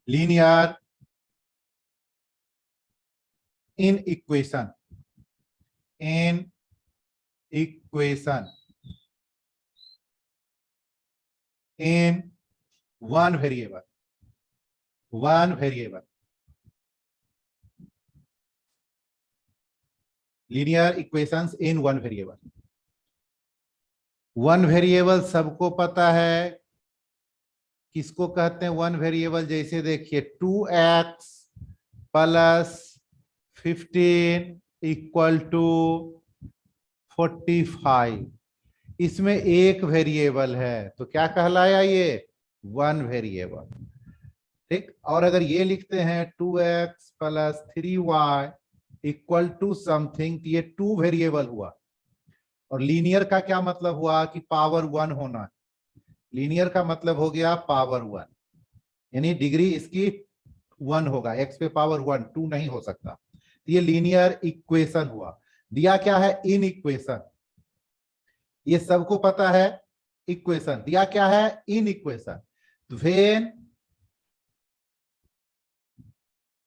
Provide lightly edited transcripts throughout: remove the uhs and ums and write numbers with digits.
Linear in equation in one variable linear equations in one variable सबको पता है किसको कहते हैं वन वेरिएबल। जैसे देखिए 2x प्लस 15 इक्वल टू 45, इसमें एक वेरिएबल है तो क्या कहलाया ये वन वेरिएबल। ठीक, और अगर ये लिखते हैं 2x plus 3y equal to something, तो ये टू वेरिएबल हुआ। और लीनियर का क्या मतलब हुआ कि पावर वन होना। लीनियर का मतलब हो गया पावर वन, यानी डिग्री इसकी वन होगा, x पे पावर वन, टू नहीं हो सकता। तो ये लीनियर इक्वेशन हुआ। दिया क्या है इन इक्वेशन, ये सबको पता है। इक्वेशन दिया क्या है in equation,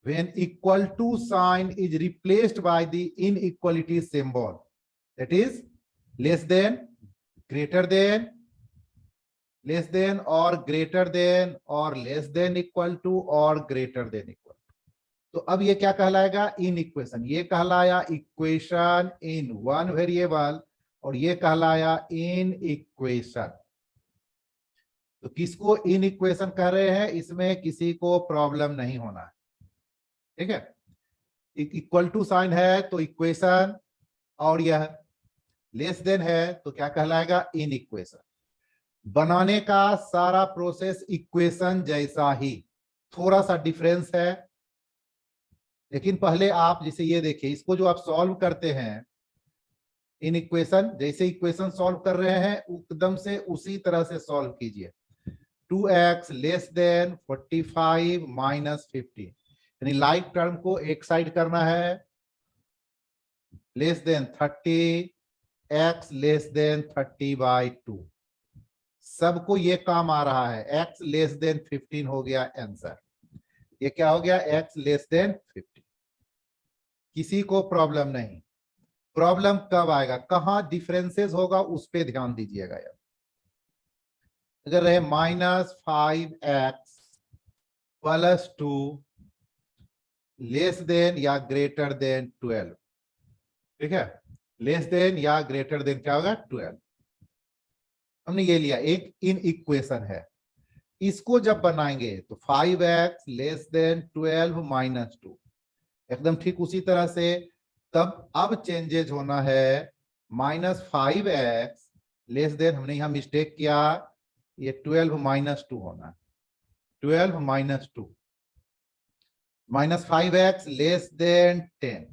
when equal to sign is replaced by the inequality symbol, that is less than, greater than, less than or greater than, or less than equal to or greater than equal to। तो अब ये क्या कहलाएगा in equation, ये कहलाया equation in one variable और ये कहलाया इन इक्वेशन। तो किसको इन इक्वेशन कह रहे हैं, इसमें किसी को प्रॉब्लम नहीं होना है। ठीक है, इक्वल टू साइन है तो इक्वेशन, और यह लेस देन है तो क्या कहलाएगा इन इक्वेशन। बनाने का सारा प्रोसेस इक्वेशन जैसा ही, थोड़ा सा डिफरेंस है। लेकिन पहले आप जैसे ये देखिए, इसको जो आप सॉल्व करते हैं इन इक्वेशन, जैसे इक्वेशन सॉल्व कर रहे हैं एकदम से उसी तरह से सॉल्व कीजिए। 2x लेस देन 45 माइनस 15, यानी लाइक टर्म को एक साइड करना है, less than 30, x less then 30/2। सबको ये काम आ रहा है, x लेस देन 15 हो गया आंसर। ये क्या हो गया x लेस देन 15, किसी को प्रॉब्लम नहीं। प्रॉब्लम कब आएगा, कहां डिफरेंसेस होगा उस पे ध्यान दीजिएगा यार। अगर रहे -5x प्लस 2 लेस देन या ग्रेटर देन 12, ठीक है, लेस देन या ग्रेटर देन क्या होगा 12। हमने ये लिया, एक इन इक्वेशन है। इसको जब बनाएंगे तो 5x लेस देन 12 माइनस 2, एकदम ठीक उसी तरह से। तब अब चेंजेज होना है -5x लेस देन, हमने यहां मिस्टेक किया, ये 12 माइनस 2 होना है, 12 माइनस 2, -5x लेस देन 10।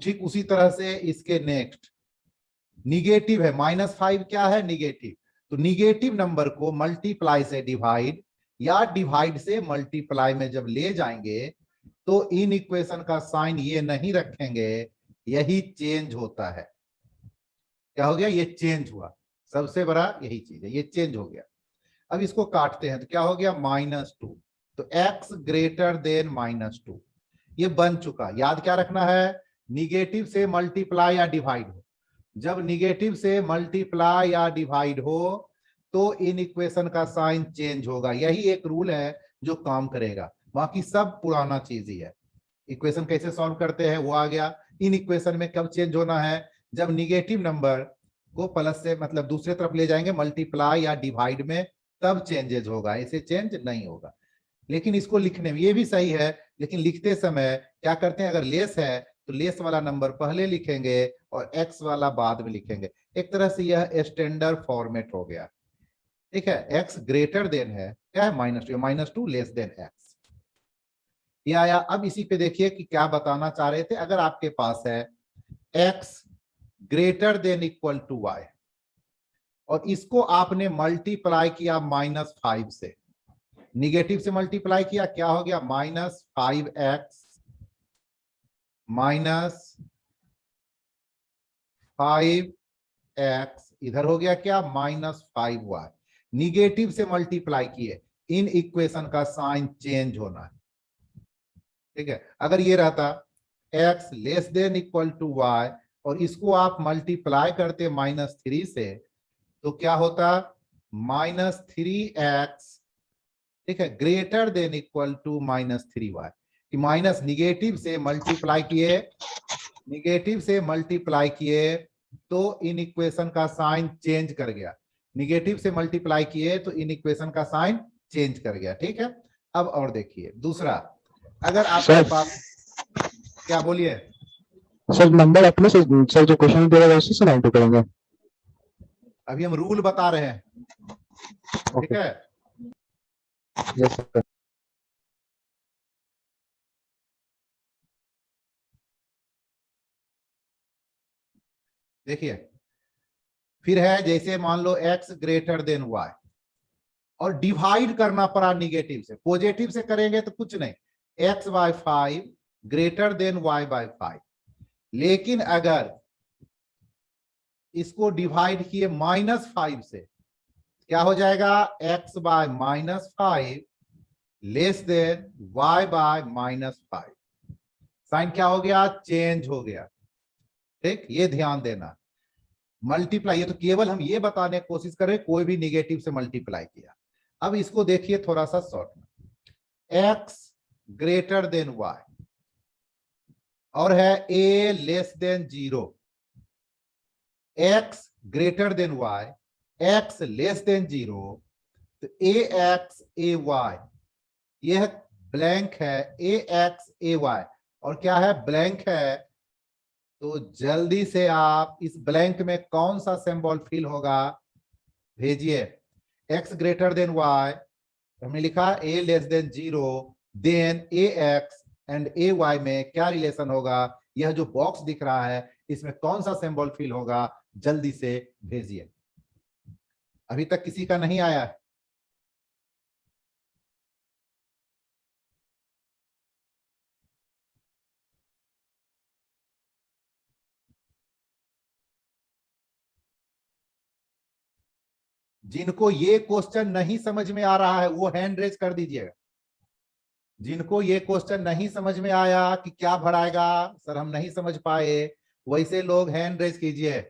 ठीक उसी तरह से इसके नेक्स्ट निगेटिव है, -5 क्या है निगेटिव, तो निगेटिव नंबर को मल्टीप्लाई से डिवाइड या डिवाइड से मल्टीप्लाई में जब ले जाएंगे तो इन इक्वेशन का साइन ये नहीं रखेंगे, यही चेंज होता है। क्या हो गया, ये चेंज हुआ, सबसे बड़ा यही चीज है, ये चेंज हो गया। अब इसको काटते हैं तो क्या हो गया -2, तो x ग्रेटर देन -2 ये बन चुका। याद क्या रखना है, निगेटिव से मल्टीप्लाई या डिवाइड हो, जब निगेटिव से मल्टीप्लाई या डिवाइड हो तो इन इक्वेशन का साइन चेंज होगा। यही एक रूल है जो काम करेगा, बाकी सब पुराना चीज ही है। इक्वेशन कैसे सॉल्व करते हैं वो आ गया। इन इक्वेशन में कब चेंज होना है, जब निगेटिव नंबर को प्लस से मतलब दूसरे तरफ ले जाएंगे मल्टीप्लाई या डिवाइड में, तब चेंजेज होगा, ऐसे चेंज नहीं होगा। लेकिन इसको लिखने में ये भी सही है, लेकिन लिखते समय क्या करते हैं, अगर लेस है तो लेस वाला नंबर पहले लिखेंगे और x वाला बाद में लिखेंगे। एक तरह से यह स्टैंडर्ड फॉर्मेट हो गया। ठीक है, x ग्रेटर देन है क्या है -2 लेस देन x, ये आया। अब इसी पे देखिए कि क्या बताना चाह रहे थे। अगर आपके पास है x greater than equal to y और इसको आपने मल्टीप्लाई किया -5 से, निगेटिव से मल्टीप्लाई किया, क्या हो गया -5x -5x, इधर हो गया क्या -5y। निगेटिव से मल्टीप्लाई किए, इन इक्वेशन का साइन चेंज होना है। ठीक है, अगर ये रहता x less than equal to y और इसको आप मल्टीप्लाई करते -3 से, तो क्या होता -3x, ठीक है, greater than equal to -3y। कि माइनस निगेटिव से मल्टीप्लाई किए, निगेटिव से मल्टीप्लाई किए तो इन इक्वेशन का साइन चेंज कर गया, निगेटिव से मल्टीप्लाई किए तो इन इक्वेशन का साइन चेंज कर गया। ठीक है, अब और देखिए दूसरा, अगर आपके पास, क्या बोलिए सर, नंबर अपने से सर जो क्वेश्चन दे रहा है उसी से नाइट करेंगे। अभी हम रूल बता रहे हैं। ठीक है, यस सर। देखिए फिर है, जैसे मान लो x ग्रेटर देन y और डिवाइड करना पड़ा निगेटिव से, पॉजिटिव से करेंगे तो कुछ नहीं, x by 5 greater than y by 5। लेकिन अगर इसको डिवाइड किए -5 से, क्या हो जाएगा, x by -5 less than y by -5। Sign क्या हो गया, चेंज हो गया। ठीक, ये ध्यान देना। मल्टीप्लाई, ये तो केवल हम ये बताने की कोशिश करें कोई भी निगेटिव से मल्टीप्लाई किया। अब इसको देखिए थोड़ा सा शॉर्ट में, x ग्रेटर देन y और है a less than 0, x greater than y, x less than 0, तो ax ay, यह ब्लैंक है, ax ay और क्या है, ब्लैंक है। तो जल्दी से आप इस ब्लैंक में कौन सा सिंबल फिल होगा, भेजिए। x ग्रेटर देन y, हमने लिखा a less than 0, then ax and ay में क्या रिलेशन होगा, यह जो बॉक्स दिख रहा है इसमें कौन सा सिंबल फिल होगा, जल्दी से भेजिए। अभी तक किसी का नहीं आया है? जिनको ये क्वेश्चन नहीं समझ में आ रहा है वो हैंड रेज कर दीजिएगा। जिनको ये क्वेश्चन नहीं समझ में आया कि क्या भराएगा सर, हम नहीं समझ पाए, वैसे लोग हैंड रेज कीजिए।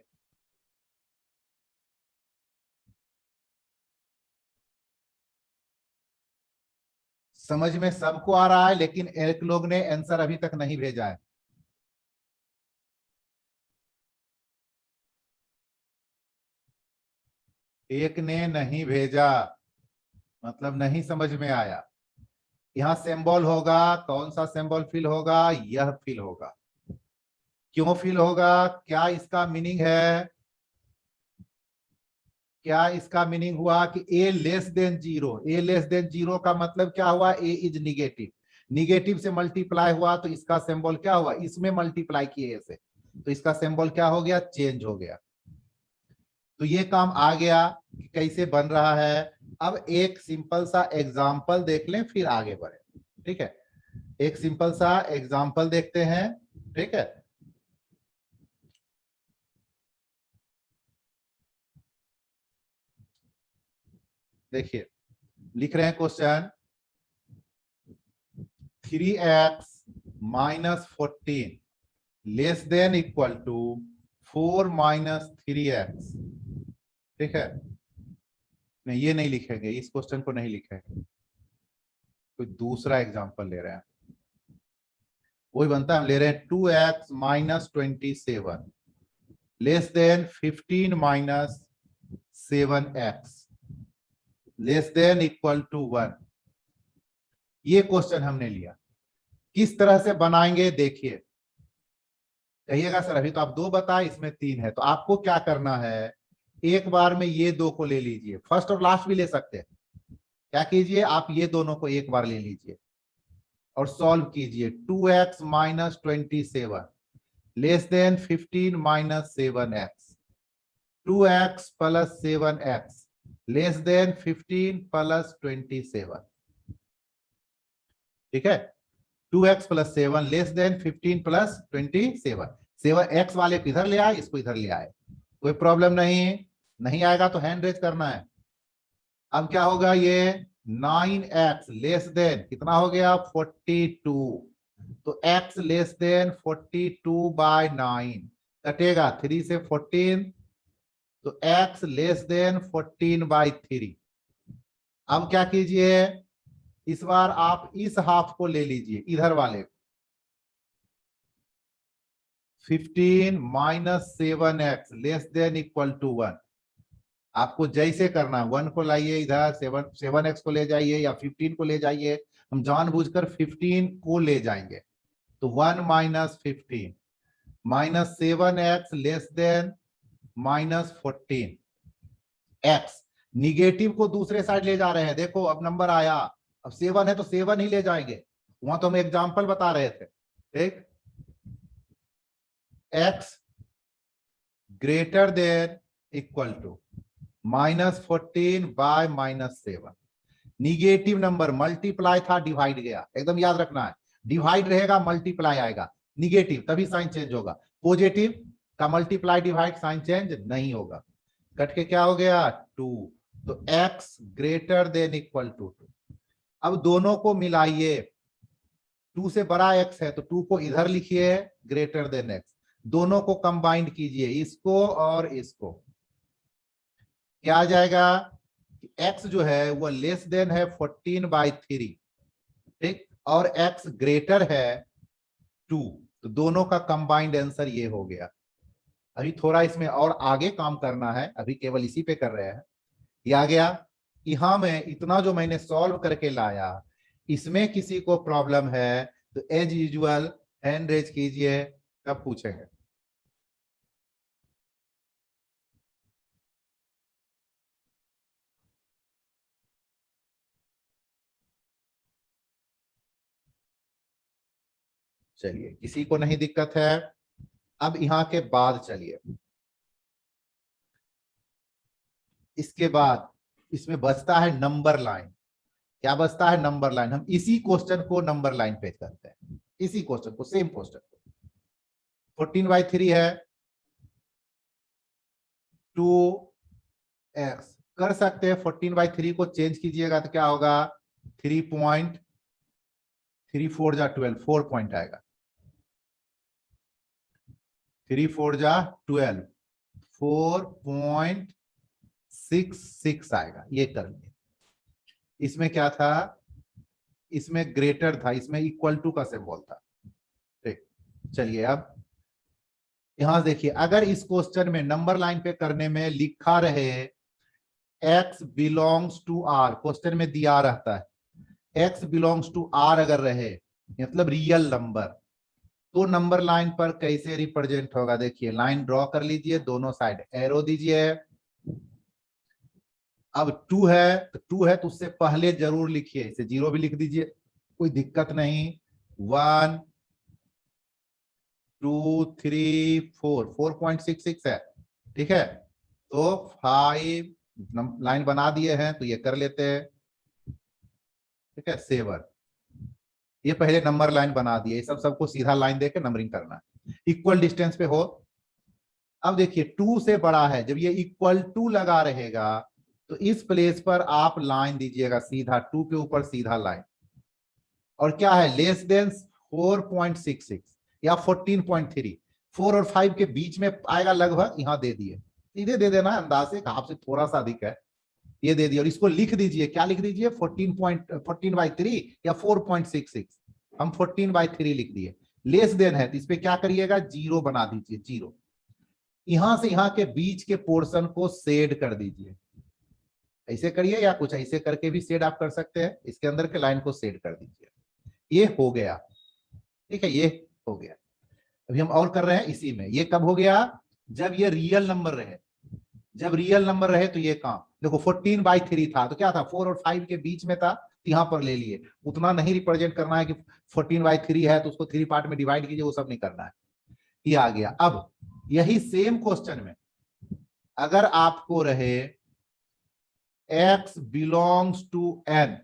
समझ में सबको आ रहा है, लेकिन एक लोग ने आंसर अभी तक नहीं भेजा है। एक ने नहीं भेजा, मतलब नहीं समझ में आया। यहां सिंबल होगा, कौन सा सिंबल फिल होगा, यह फिल होगा। क्यों फिल होगा, क्या इसका मीनिंग है, क्या इसका मीनिंग हुआ कि a less than 0, a less than 0 का मतलब क्या हुआ, a इज निगेटिव, निगेटिव से मल्टीप्लाई हुआ तो इसका सिंबल क्या हुआ, इसमें मल्टीप्लाई किए से, तो इसका सिंबल क्या हो गया, चेंज हो गया। तो ये काम आ गया कि कैसे बन रहा है। अब एक सिंपल सा एग्जांपल देख लें फिर आगे बढ़े। ठीक है, एक सिंपल सा एग्जांपल देखते हैं। ठीक है, देखिए लिख रहे हैं question, 3x minus 14 less than equal to 4 minus 3x। ठीक है, नहीं ये नहीं लिखेंगे, इस क्वेश्चन को नहीं लिखेंगे, कोई दूसरा एग्जांपल ले रहे हैं। वही बनता है, हम ले रहे हैं 2x minus 27 less than 15 minus 7x less than equal to 1। ये क्वेश्चन हमने लिया, किस तरह से बनाएंगे देखिए। कहिएगा सर अभी तो आप 2 बताए, इसमें 3 है, तो आपको क्या करना है, एक बार में ये 2 को ले लीजिए, फर्स्ट और लास्ट भी ले सकते हैं। क्या कीजिए, आप ये दोनों को एक बार ले लीजिए और सॉल्व कीजिए। 2x minus 27 less than 15 minus 7x, 2x plus 7x less than 15 plus 27। ठीक है, 2x plus 7 less than 15 plus 27। 7x वाले को इधर ले आए, इसको इधर ले आए, कोई प्रॉब्लम नहीं, नहीं आएगा तो हैंड रेज करना है। अब क्या होगा, ये 9x लेस देन कितना हो गया 42, तो x लेस देन 42/9 कटेगा 3 से 14, तो x लेस देन 14/3। अब क्या कीजिए, इस बार आप इस हाफ को ले लीजिए, इधर वाले 15 - 7x less than equal to 1। आपको जैसे करना है 1 को लाइए इधर, 7x को ले जाइए या 15 को ले जाइए, हम जानबूझकर 15 को ले जाएंगे। तो 1 - 15 - 7x less then -14, x negative को दूसरे साइड ले जा रहे हैं। देखो अब नंबर आया, अब 7 है तो 7 ही ले जाएंगे, वहां तो हम एग्जांपल बता रहे थे। ठीक, x greater than equal to -14/-7। Negative number multiply था, डिवाइड गया, एकदम याद रखना है, डिवाइड रहेगा मल्टीप्लाई आएगा, निगेटिव तभी साइन चेंज होगा, पॉजिटिव का मल्टीप्लाई डिवाइड साइन चेंज नहीं होगा। कट के क्या हो गया 2, तो x greater than equal to 2। अब दोनों को मिलाइए, 2 से बड़ा x है तो 2 को इधर लिखिए ग्रेटर देन x, दोनों को कंबाइंड कीजिए, इसको और इसको, क्या आ जाएगा कि x जो है वो लेस देन है 14/3, ठीक, और x ग्रेटर है 2, तो दोनों का कंबाइंड आंसर ये हो गया। अभी थोड़ा इसमें और आगे काम करना है, अभी केवल इसी पे कर रहे हैं। ये आ गया कि हाँ मैं इतना जो मैंने सॉल्व करके लाया, इसमें किसी को प्रॉब्लम है तो एज यूजुअल हैंड रेज कीजिए, तब पूछेंगे। चलिए, किसी को नहीं दिक्कत है। अब यहां के बाद चलिए, इसके बाद इसमें बचता है नंबर लाइन। क्या बचता है? Number line. हम इसी क्वेश्चन को नंबर लाइन पे करते हैं, इसी क्वेश्चन को, सेम क्वेश्चन को। 14/3 है, 2x कर सकते हैं। 14/3 को चेंज कीजिएगा तो क्या होगा 3.34 जा 12, 4 पॉइंट आएगा, 3 4 जा 12, 4.66 आएगा। ये कर लिए। इसमें क्या था, इसमें ग्रेटर था, इसमें इक्वल टू का सिंबल था। ठीक, चलिए अब यहां देखिए, अगर इस क्वेश्चन में नंबर लाइन पे करने में लिखा रहे x belongs to r, question में दिया रहता है x बिलोंग्स टू r, अगर रहे मतलब रियल नंबर, तो नंबर लाइन पर कैसे रिप्रेजेंट होगा? देखिए लाइन ड्रॉ कर लीजिए, दोनों साइड एरो दीजिए। अब 2 है तो 2 है तो उससे पहले जरूर लिखिए, इसे 0 भी लिख दीजिए, कोई दिक्कत नहीं। 1 2 3 4, 4.66 है, ठीक है। तो 5 लाइन बना दिए हैं, तो ये कर लेते हैं, ठीक है। 7, ये पहले नंबर लाइन बना दिए, सब सबको सीधा लाइन देके नंबरिंग करना है, इक्वल डिस्टेंस पे हो। अब देखिए 2 से बड़ा है, जब ये इक्वल टू लगा रहेगा तो इस प्लेस पर आप लाइन दीजिएगा सीधा, 2 के ऊपर सीधा लाइन। और क्या है, लेस देन 4.66 या 14.3, 4 और 5 के बीच में आएगा लगभग, यहां दे दिए, सीधे दे देना, अंदाज से हाफ से थोड़ा सा अधिक है, ये दे दिया। और इसको लिख दीजिए, क्या लिख दीजिए 14/3 या 4.66, हम 14/3 लिख दिए। लेस देन है तो इस पे क्या करिएगा, 0 बना दीजिए, 0। यहां से यहां के बीच के पोर्शन को शेड कर दीजिए, ऐसे करिए या कुछ ऐसे करके भी शेड आप कर सकते हैं, इसके अंदर के लाइन को शेड कर दीजिए। ये हो गया, ठीक है, ये हो गया। अभी हम और कर रहे हैं इसी में। ये कब हो गया, जब ये रियल नंबर रहे, जब रियल नंबर रहे तो ये काम देखो 14/3 था, तो क्या था 4 और 5 के बीच में था, तो यहां पर ले लिए। उतना नहीं रिप्रेजेंट करना है कि 14/3 है तो उसको 3 पार्ट में डिवाइड कीजिए, वो सब नहीं करना है। ये आ गया। अब यही सेम क्वेश्चन में अगर आपको रहे x belongs to n,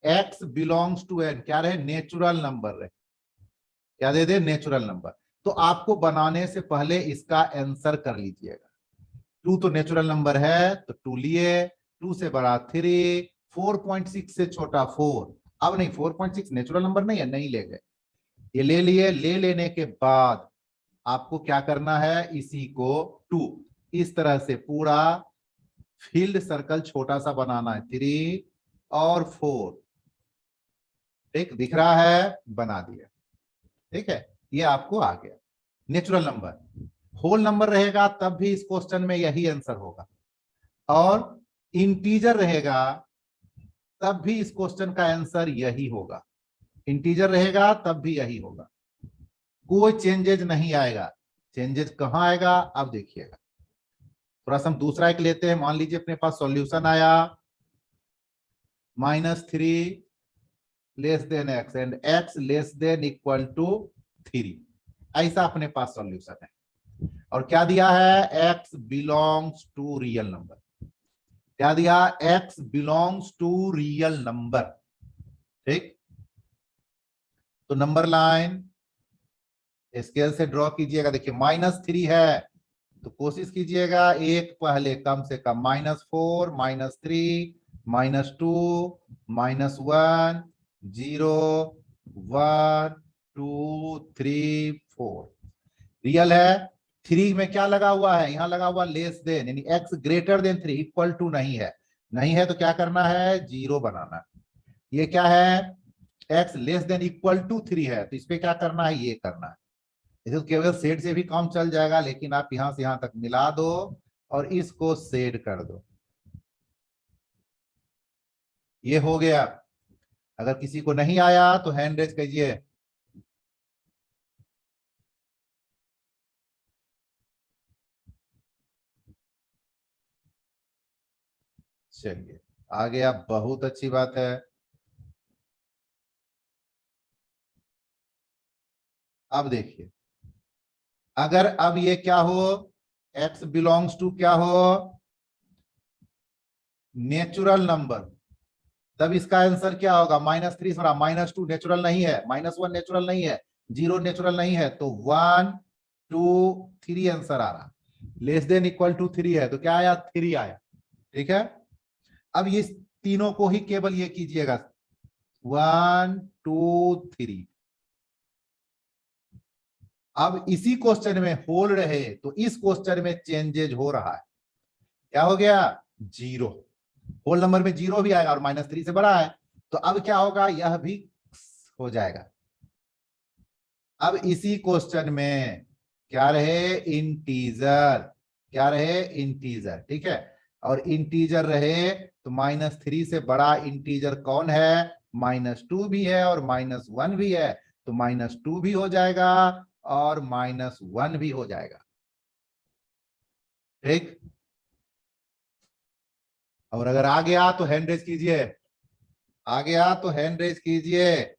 x belongs to n क्या रहे, नेचुरल नंबर रहे, क्या दे दे, नेचुरल नंबर, तो आपको बनाने से पहले इसका आंसर कर लीजिएगा। 2 तो नेचुरल नंबर है तो 2 लिए, 2 से बड़ा 3, 4.6 से छोटा 4, अब नहीं 4.6 नेचुरल नंबर नहीं है, नहीं ले गए, ये ले लिए। ले लेने के बाद आपको क्या करना है, इसी को 2 इस तरह से पूरा फील्ड सर्कल छोटा सा बनाना है, 3 और 4, ठीक दिख रहा है, बना दिया। ठीक है, ये आपको आ गया नेचुरल नंबर। होल नंबर रहेगा तब भी इस क्वेश्चन में यही आंसर होगा, और इंटीजर रहेगा तब भी इस क्वेश्चन का आंसर यही होगा। इंटीजर रहेगा तब भी यही होगा, कोई चेंजेज नहीं आएगा। चेंजेज कहां आएगा, अब देखिएगा। थोड़ा सा हम दूसरा एक लेते हैं। मान लीजिए अपने पास सॉल्यूशन आया -3 less than x and x less than equal to 3, ऐसा अपने पास सॉल्यूशन है। और क्या दिया है, x belongs to real number. क्या दिया, x belongs to real number. ठीक, तो नंबर लाइन स्केल से ड्रॉ कीजिएगा। देखिए -3 है तो कोशिश कीजिएगा एक पहले कम से कम -4 -3 -2 -1 0 1 2 3 4, रियल है। 3 में क्या लगा हुआ है, यहां लगा हुआ लेस देन, यानी x greater than 3, equal to नहीं है। नहीं है तो क्या करना है, 0 बनाना है। ये क्या है, x less than equal to 3 है तो इस पे क्या करना है, ये करना है। इसे तो केवल सेड से भी काम चल जाएगा, लेकिन आप यहां से यहां तक मिला दो और इसको सेड कर दो, ये हो गया। अगर किसी को नहीं आया तो हैंड रेज कीजिए। चलिए आ गया, बहुत अच्छी बात है। अब देखिए, अगर अब ये क्या हो, x बिलोंग्स टू क्या हो, नेचुरल नंबर, तब इसका आंसर क्या होगा, -3 बड़ा -2 नेचुरल नहीं है, -1 नेचुरल नहीं है, 0 नेचुरल नहीं है, तो 1 2 3 आंसर आ रहा। लेस देन इक्वल टू 3 है तो क्या आया, 3 आया। ठीक है, अब ये तीनों को ही केवल ये कीजिएगा 1 2 3। अब इसी क्वेश्चन में होल रहे तो इस क्वेश्चन में चेंजेज हो रहा है। क्या हो गया, 0। होल नंबर में 0 भी आएगा और -3 से बड़ा है, तो अब क्या होगा, यह भी हो जाएगा। अब इसी क्वेश्चन में क्या रहे, इंटीजर, क्या रहे, इंटीजर। ठीक है, और इंटीजर रहे तो -3 से बड़ा इंटीजर कौन है, -2 भी है और -1 भी है, तो -2 भी हो जाएगा और -1 भी हो जाएगा। ठीक, और अगर आ गया तो हैंड रेज कीजिए, आ गया तो हैंड रेज कीजिए।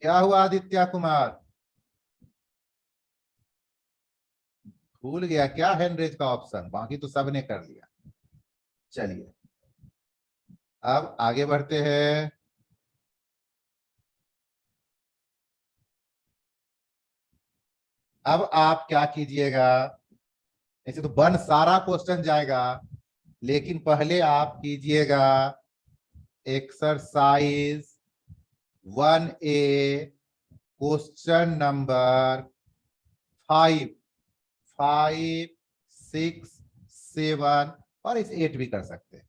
क्या हुआ आदित्य कुमार, भूल गया क्या हैंड रेज का ऑप्शन, बाकी तो सबने कर लिया। चलिए अब आगे बढ़ते हैं। अब आप क्या कीजिएगा, ऐसे तो बन सारा क्वेश्चन जाएगा, लेकिन पहले आप कीजिएगा एक्सरसाइज 1A क्वेश्चन नंबर 5 5 6 7 और इस 8 भी कर सकते हैं।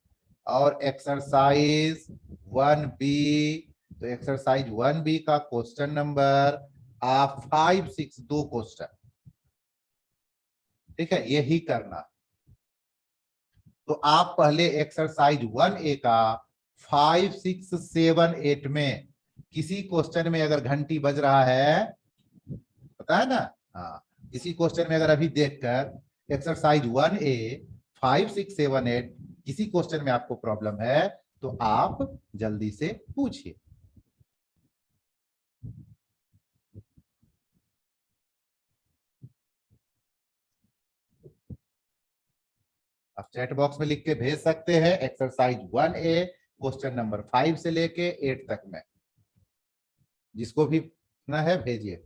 और एक्सरसाइज 1B, तो एक्सरसाइज 1B का क्वेश्चन नंबर आप 5 6 दो क्वेश्चन, ठीक है, यही करना। तो आप पहले एक्सरसाइज 1A का 5 6 7 8 में किसी क्वेश्चन में अगर घंटी बज रहा है, पता है ना, हाँ, किसी क्वेश्चन में अगर अभी देखकर एक्सरसाइज 1A 5 6 7 8 किसी क्वेश्चन में आपको प्रॉब्लम है तो आप जल्दी से पूछिए। अब आप चैट बॉक्स में लिख के भेज सकते हैं। एक्सरसाइज 1A क्वेश्चन नंबर 5 से लेके 8 तक में, जिसको भी ना है भेजिए।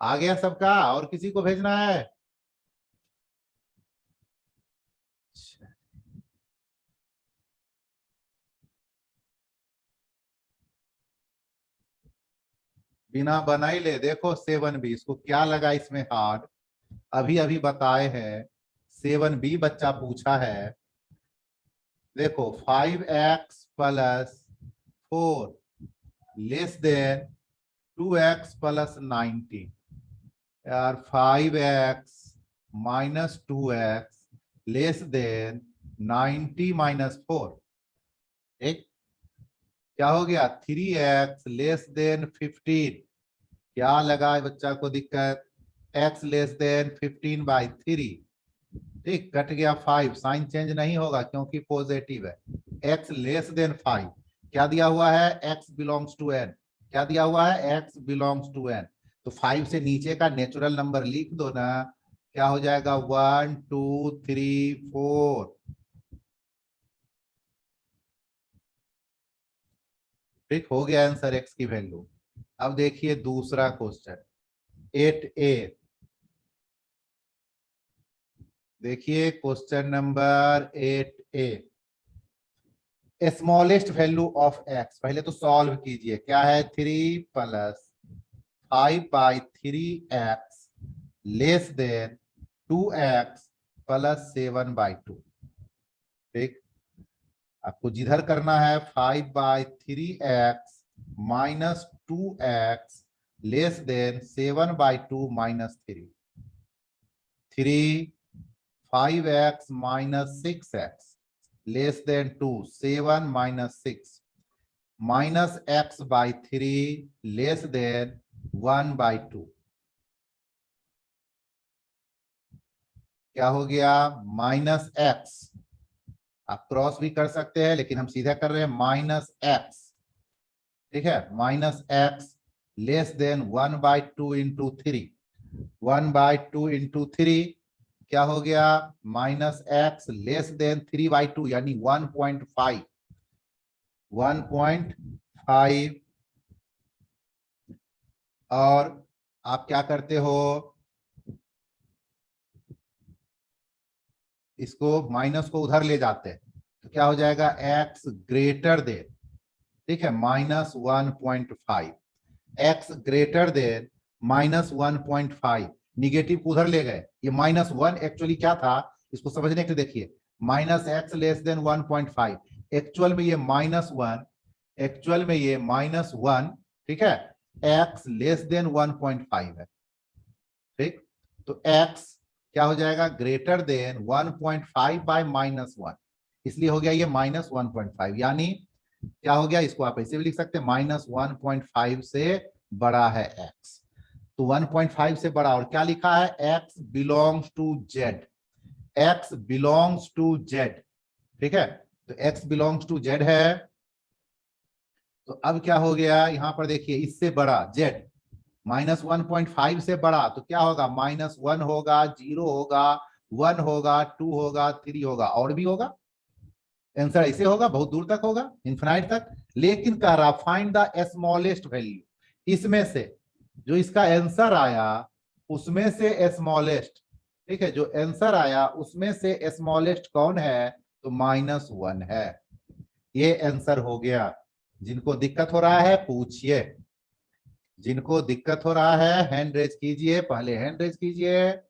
आ गया सबका, और किसी को भेजना है? बिना बना ही ले। देखो 7B, इसको क्या लगा इसमें हार्ड, अभी अभी बताए हैं। 7B बच्चा पूछा है। देखो 5x plus 4 less than 2x plus 19। यार 5x minus 2x less than 90 minus 4। एक क्या हो गया? 3x less than 15। क्या लगा है बच्चा को दिक्कत? x less then 15/3। ठीक, कट गया 5, साइन चेंज नहीं होगा क्योंकि पॉजिटिव है। x लेस देन 5, क्या दिया हुआ है? x belongs to n। क्या दिया हुआ है? x belongs to n। तो 5 से नीचे का नेचुरल नंबर लिख दो ना, क्या हो जाएगा? 1 2 3 4। ठीक, हो गया आंसर x की वैल्यू। अब देखिए दूसरा क्वेश्चन 8A। देखिए question number 8A, smallest value of x। पहले तो सॉल्व कीजिए। क्या है? 3 plus 5/3x less than 2x plus 7/2। ठीक, आपको जिधर करना है 5/3x minus 2x less than 7/2 minus 3। 5x minus 6x less than 2, 7 minus 6 minus x/3 less than 1/2। क्या हो गया? Minus x। आप क्रॉस भी कर सकते हैं, लेकिन हम सीधा कर रहे हैं माइनस x। ठीक है, minus x less then 1/2 into 3। 1/2 into 3 क्या हो गया? माइनस x लेस देन 3/2 यानी 1.5। 1.5। और आप क्या करते हो? इसको माइनस को उधर ले जाते हैं, तो क्या हो जाएगा? x ग्रेटर देन, ठीक है, minus 1.5। x greater then minus 1.5। Negative को उधर ले गए। ये -1 एक्चुअली क्या था, इसको समझने के लिए देखिए। Minus x less then 1.5, actual में ये -1, एक्चुअल में ये -1। ठीक है, x लेस देन 1.5 है। ठीक, तो x क्या हो जाएगा? ग्रेटर देन 1.5 बाय -1, इसलिए हो गया ये -1.5। यानी क्या हो गया? इसको आप ऐसे भी लिख सकते हैं, -1.5 से बड़ा है x। तो 1.5 से बड़ा, और क्या लिखा है? x belongs to z। x belongs to z। ठीक है, तो x बिलोंग्स टू z है। तो अब क्या हो गया? यहां पर देखिए, इससे बड़ा z, -1.5 से बड़ा, तो क्या होगा? -1 होगा, 0 होगा, 1 होगा, 2 होगा, 3 होगा, और भी होगा। आंसर ऐसे होगा, बहुत दूर तक होगा, इन्फिनाइट तक। लेकिन कह रहा फाइंड द स्मॉलेस्ट वैल्यू। इसमें से जो इसका आंसर आया उसमें से स्मॉलेस्ट, ठीक है, जो आंसर आया उसमें से स्मॉलेस्ट कौन है? तो -1 है। ये आंसर हो गया। जिनको दिक्कत हो रहा है पूछिए। जिनको दिक्कत हो रहा है हैंड रेज कीजिए, पहले हैंड रेज कीजिए।